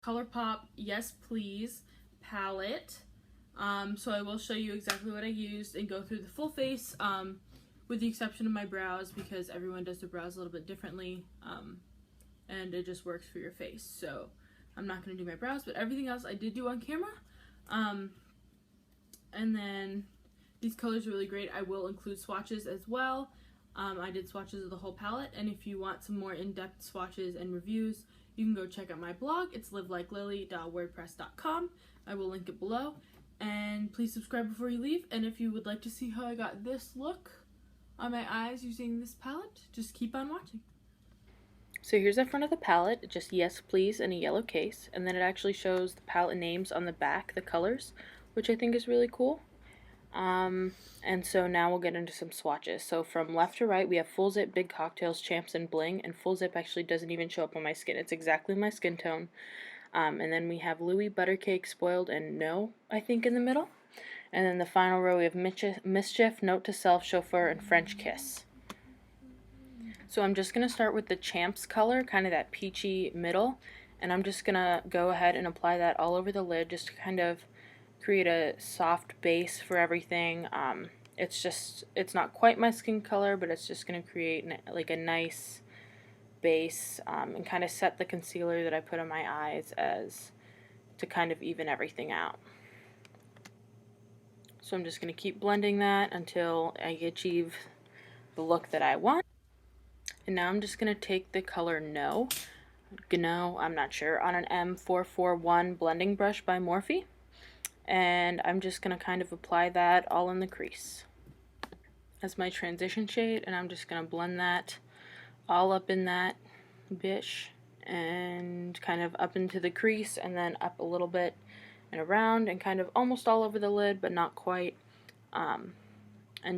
Colourpop Yes Please palette. So I will show you exactly what I used and go through the full face, with the exception of my brows, because everyone does their brows a little bit differently, and it just works for your face. So I'm not going to do my brows, but everything else I did do on camera. And then these colors are really great. I will include swatches as well. I did swatches of the whole palette, and if you want some more in-depth swatches and reviews, you can go check out my blog. It's livelikeLily.wordpress.com. I will link it below. And please subscribe before you leave. And if you would like to see how I got this look on my eyes using this palette, just keep on watching. So here's the front of the palette, just Yes Please in a yellow case, and then it actually shows the palette names on the back, the colors, which I think is really cool. And so now we'll get into some swatches. So from left to right, we have Full Zip, Big Cocktails, Champs, and Bling, and Full Zip actually doesn't even show up on my skin. It's exactly my skin tone. And then we have Louis, Buttercake, Spoiled, and No, I think, in the middle. And then the final row, we have Mischief, Note to Self, Chauffeur, and French Kiss. So I'm just going to start with the Champs color, kind of that peachy middle, and I'm just going to go ahead and apply that all over the lid just to kind of create a soft base for everything. It's not quite my skin color, but it's just going to create like a nice base, and kind of set the concealer that I put on my eyes as to kind of even everything out. So I'm just going to keep blending that until I achieve the look that I want. And now I'm just going to take the color No, I'm not sure, on an M441 blending brush by Morphe. And I'm just going to kind of apply that all in the crease as my transition shade, and I'm just going to blend that all up in that bish and kind of up into the crease and then up a little bit and around and kind of almost all over the lid, but not quite, and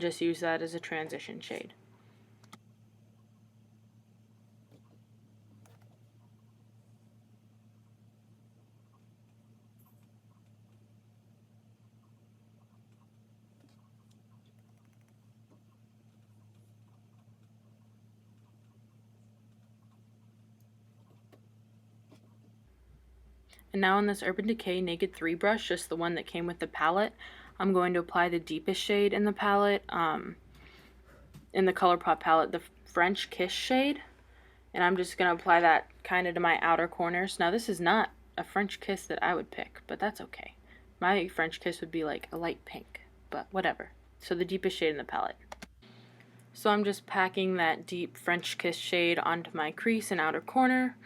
just use that as a transition shade. And now on this Urban Decay Naked 3 brush, just the one that came with the palette, I'm going to apply the deepest shade in the palette, in the Colourpop palette, the French Kiss shade. And I'm just going to apply that kind of to my outer corners. Now this is not a French Kiss that I would pick, but that's okay. My French Kiss would be like a light pink, but whatever. So the deepest shade in the palette. So I'm just packing that deep French Kiss shade onto my crease and outer corner.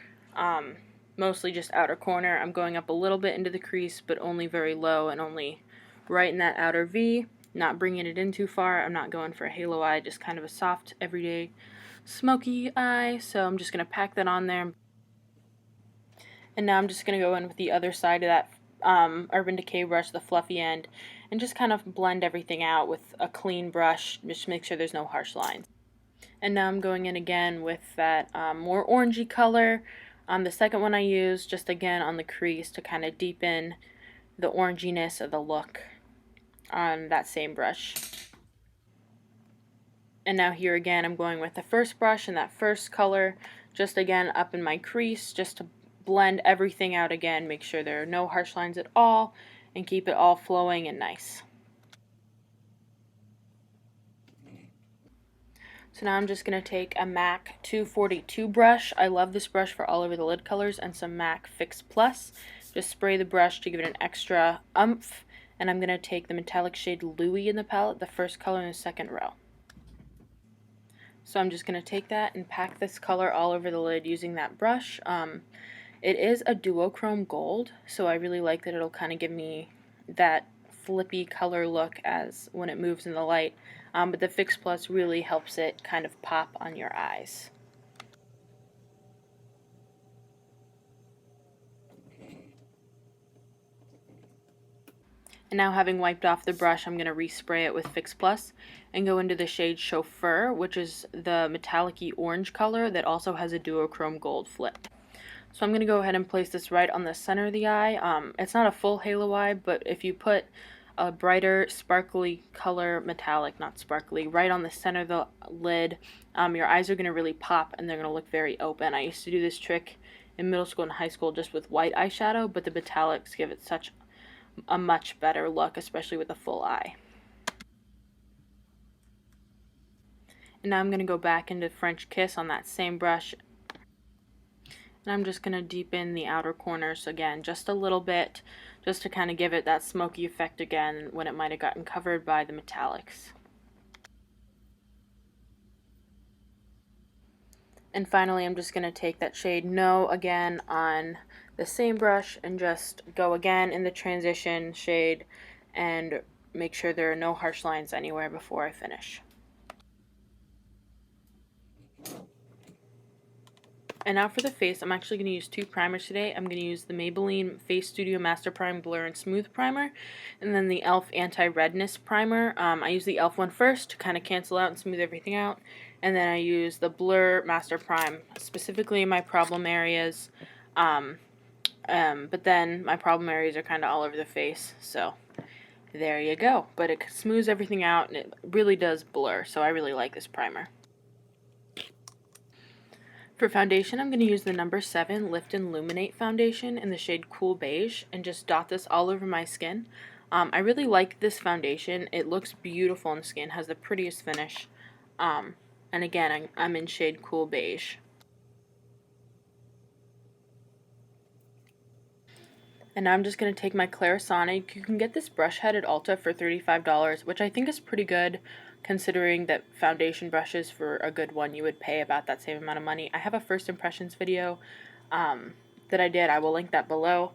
Mostly just outer corner. I'm going up a little bit into the crease, but only very low and only right in that outer V, not bringing it in too far. I'm not going for a halo eye, just kind of a soft, everyday, smoky eye. So I'm just going to pack that on there. And now I'm just going to go in with the other side of that Urban Decay brush, the fluffy end, and just kind of blend everything out with a clean brush, just make sure there's no harsh lines. And now I'm going in again with that more orangey color. The second one I used just again on the crease to kind of deepen the oranginess of the look on that same brush. And now here again I'm going with the first brush and that first color just again up in my crease just to blend everything out again, make sure there are no harsh lines at all, and keep it all flowing and nice. So now I'm just going to take a MAC 242 brush. I love this brush for all over the lid colors, and some MAC Fix Plus. Just spray the brush to give it an extra oomph. And I'm going to take the metallic shade Louis in the palette, the first color in the second row. So I'm just going to take that and pack this color all over the lid using that brush. It is a duochrome gold, so I really like that it'll kind of give me that flippy color look as when it moves in the light. But the Fix Plus really helps it kind of pop on your eyes. And now, having wiped off the brush, I'm going to respray it with Fix Plus and go into the shade Chauffeur, which is the metallic-y orange color that also has a duochrome gold flip. So I'm going to go ahead and place this right on the center of the eye. It's not a full halo eye, but if you put a brighter sparkly color, metallic, not sparkly, right on the center of the lid, your eyes are going to really pop and they're going to look very open. I used to do this trick in middle school and high school just with white eyeshadow, but the metallics give it such a much better look, especially with a full eye. And now I'm going to go back into French Kiss on that same brush. And I'm just going to deepen the outer corners again, just a little bit, just to kind of give it that smoky effect again when it might have gotten covered by the metallics. And finally, I'm just going to take that shade No again on the same brush and just go again in the transition shade and make sure there are no harsh lines anywhere before I finish. And now for the face, I'm actually going to use two primers today. I'm going to use the Maybelline Face Studio Master Prime Blur and Smooth Primer, and then the e.l.f. Anti-Redness Primer. I use the e.l.f. one first to kind of cancel out and smooth everything out, and then I use the Blur Master Prime, specifically in my problem areas, but then my problem areas are kind of all over the face, so there you go. But it smooths everything out, and it really does blur, so I really like this primer. For foundation, I'm going to use the number 7 Lift and Luminate foundation in the shade Cool Beige and just dot this all over my skin. I really like this foundation. It looks beautiful on the skin, has the prettiest finish. And again, I'm in shade Cool Beige. And now I'm just going to take my Clarisonic. You can get this brush head at Ulta for $35, which I think is pretty good considering that foundation brushes for a good one you would pay about that same amount of money. I have a first impressions video that I did. I will link that below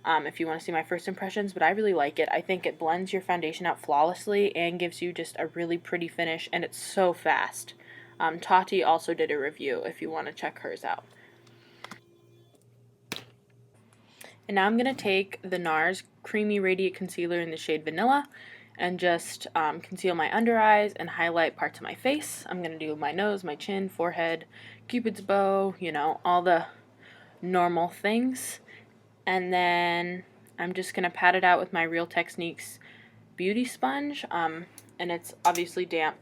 if you want to see my first impressions, but I really like it. I think it blends your foundation out flawlessly and gives you just a really pretty finish, and it's so fast. Tati also did a review if you want to check hers out. And now I'm going to take the Nars Creamy Radiant Concealer in the shade Vanilla and just conceal my under eyes and highlight parts of my face. I'm going to do my nose, my chin, forehead, Cupid's bow, you know, all the normal things. And then I'm just going to pat it out with my Real Techniques beauty sponge, and it's obviously damp.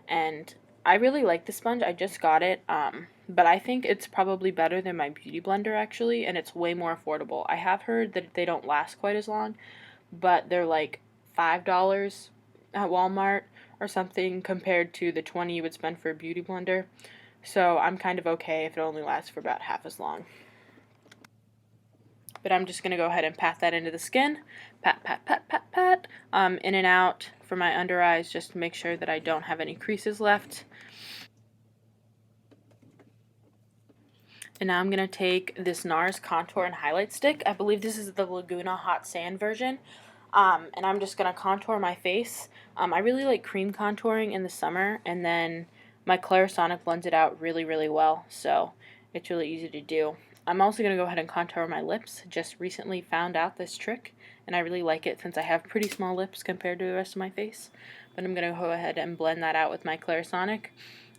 And I really like the sponge. I just got it, but I think it's probably better than my beauty blender actually, and it's way more affordable. I have heard that they don't last quite as long, but they're like $5 at Walmart or something compared to the $20 you would spend for a beauty blender. So I'm kind of okay if it only lasts for about half as long. But I'm just going to go ahead and pat that into the skin. Pat, pat, pat, pat, pat. In and out for my under eyes just to make sure that I don't have any creases left. And now I'm going to take this Nars Contour and Highlight Stick. I believe this is the Laguna Hot Sand version. And I'm just going to contour my face. I really like cream contouring in the summer, and then my Clarisonic blends it out really, really well. So it's really easy to do. I'm also going to go ahead and contour my lips. Just recently found out this trick, and I really like it since I have pretty small lips compared to the rest of my face. But I'm going to go ahead and blend that out with my Clarisonic.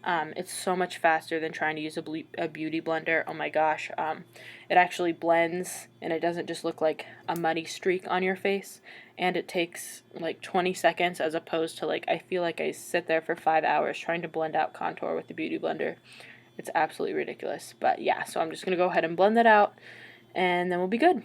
It's so much faster than trying to use a beauty blender. Oh my gosh. It actually blends, and it doesn't just look like a muddy streak on your face. And it takes like 20 seconds as opposed to I feel like I sit there for 5 hours trying to blend out contour with the beauty blender. It's absolutely ridiculous. But yeah, so I'm just going to go ahead and blend that out, and then we'll be good.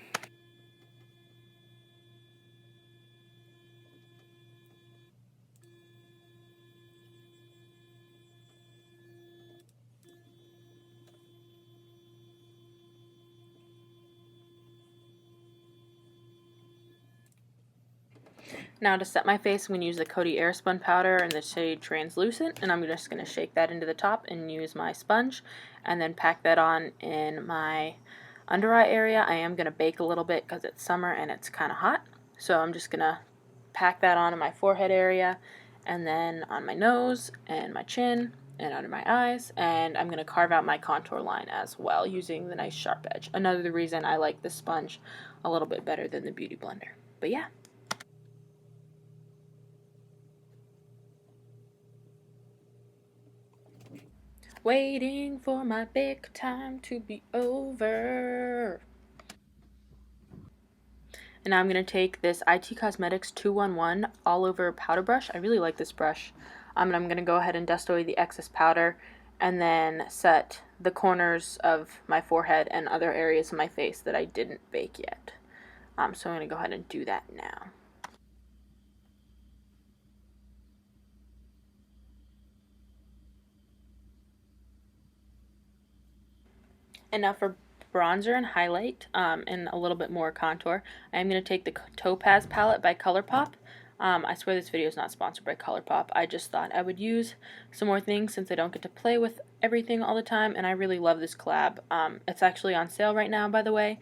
Now to set my face, I'm going to use the Coty Airspun powder in the shade Translucent, and I'm just going to shake that into the top and use my sponge, and then pack that on in my under eye area. I am going to bake a little bit because it's summer and it's kind of hot, so I'm just going to pack that on in my forehead area, and then on my nose and my chin and under my eyes, and I'm going to carve out my contour line as well using the nice sharp edge. Another reason I like this sponge a little bit better than the beauty blender. But yeah. Waiting for my big time to be over. And now I'm going to take this IT Cosmetics 211 all over powder brush. I really like this brush. And I'm going to go ahead and dust away the excess powder and then set the corners of my forehead and other areas of my face that I didn't bake yet. So I'm going to go ahead and do that now. And now for bronzer and highlight, and a little bit more contour, I'm going to take the Topaz palette by Colourpop. I swear this video is not sponsored by Colourpop. I just thought I would use some more things since I don't get to play with everything all the time, and I really love this collab. It's actually on sale right now, by the way,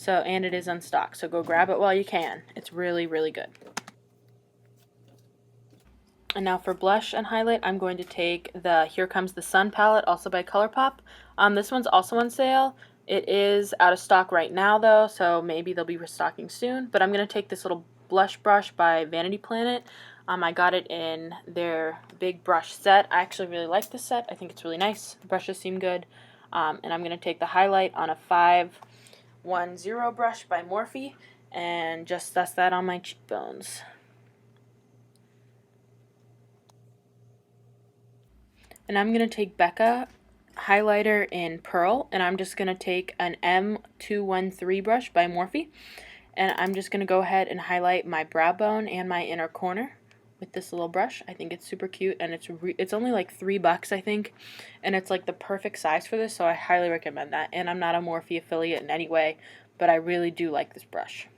and it is in stock, so go grab it while you can. It's really, really good. And now for blush and highlight, I'm going to take the Here Comes the Sun palette, also by Colourpop. This one's also on sale. It is out of stock right now, though, so maybe they'll be restocking soon. But I'm going to take this little blush brush by Vanity Planet. I got it in their big brush set. I actually really like this set. I think it's really nice. The brushes seem good. And I'm going to take the highlight on a 510 brush by Morphe and just dust that on my cheekbones. And I'm going to take Becca highlighter in Pearl, and I'm just going to take an M213 brush by Morphe, and I'm just going to go ahead and highlight my brow bone and my inner corner with this little brush. I think it's super cute, and it's only like $3, I think, and it's like the perfect size for this, so I highly recommend that. And I'm not a Morphe affiliate in any way, but I really do like this brush.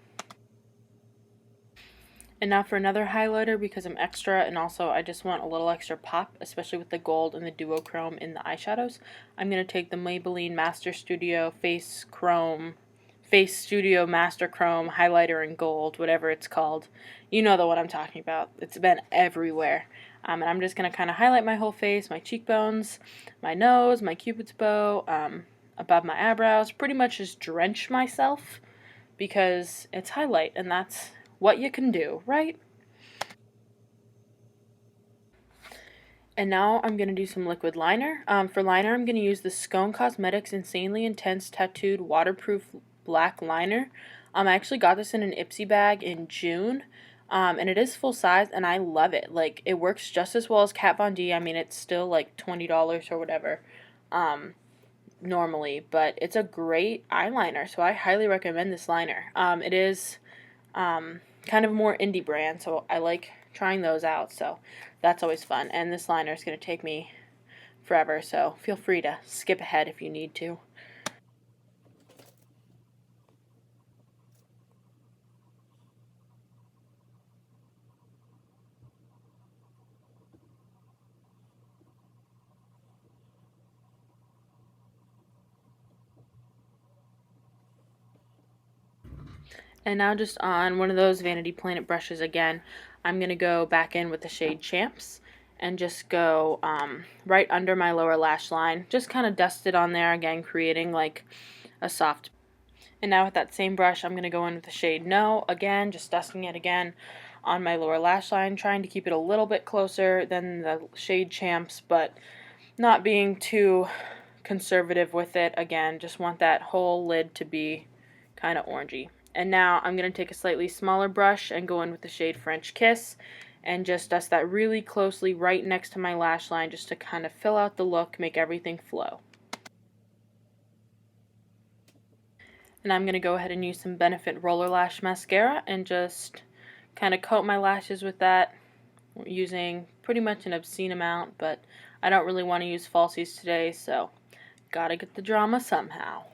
And now for another highlighter, because I'm extra and also I just want a little extra pop, especially with the gold and the duochrome in the eyeshadows. I'm going to take the Maybelline Master Studio Face Studio Master Chrome highlighter in gold, whatever it's called. You know the one I'm talking about. It's been everywhere. And I'm just going to kind of highlight my whole face, my cheekbones, my nose, my cupid's bow, above my eyebrows. Pretty much just drench myself because it's highlight, and that's what you can do, right? And now I'm going to do some liquid liner. For liner, I'm going to use the Skone Cosmetics Insanely Intense Tattooed Waterproof Black Liner. I actually got this in an Ipsy bag in June, and it is full size, and I love it. Like, it works just as well as Kat Von D. I mean, it's still like $20 or whatever normally, but it's a great eyeliner, so I highly recommend this liner. It is kind of more indie brand, so I like trying those out, so that's always fun. And this liner is going to take me forever, so feel free to skip ahead if you need to. And now just on one of those Vanity Planet brushes again, I'm going to go back in with the shade Champs and just go right under my lower lash line. Just kind of dust it on there again, creating like a soft. And now with that same brush, I'm going to go in with the shade No, again, just dusting it again on my lower lash line, trying to keep it a little bit closer than the shade Champs, but not being too conservative with it. Again, just want that whole lid to be kind of orangey. And now I'm going to take a slightly smaller brush and go in with the shade French Kiss and just dust that really closely right next to my lash line just to kind of fill out the look, make everything flow. And I'm going to go ahead and use some Benefit Roller Lash Mascara and just kind of coat my lashes with that, using pretty much an obscene amount, but I don't really want to use falsies today, so gotta get the drama somehow.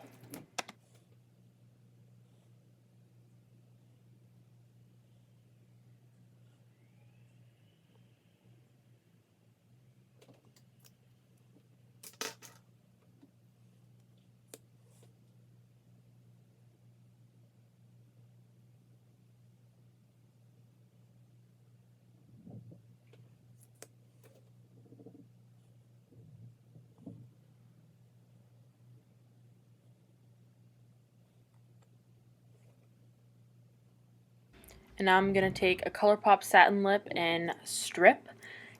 And now I'm going to take a Colourpop Satin Lip in Strip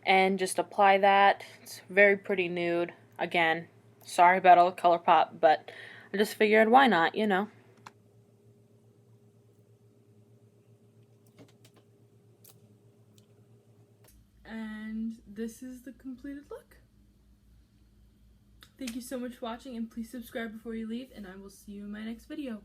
and just apply that. It's very pretty nude. Again, sorry about all the Colourpop, but I just figured why not, you know. And this is the completed look. Thank you so much for watching, and please subscribe before you leave, and I will see you in my next video.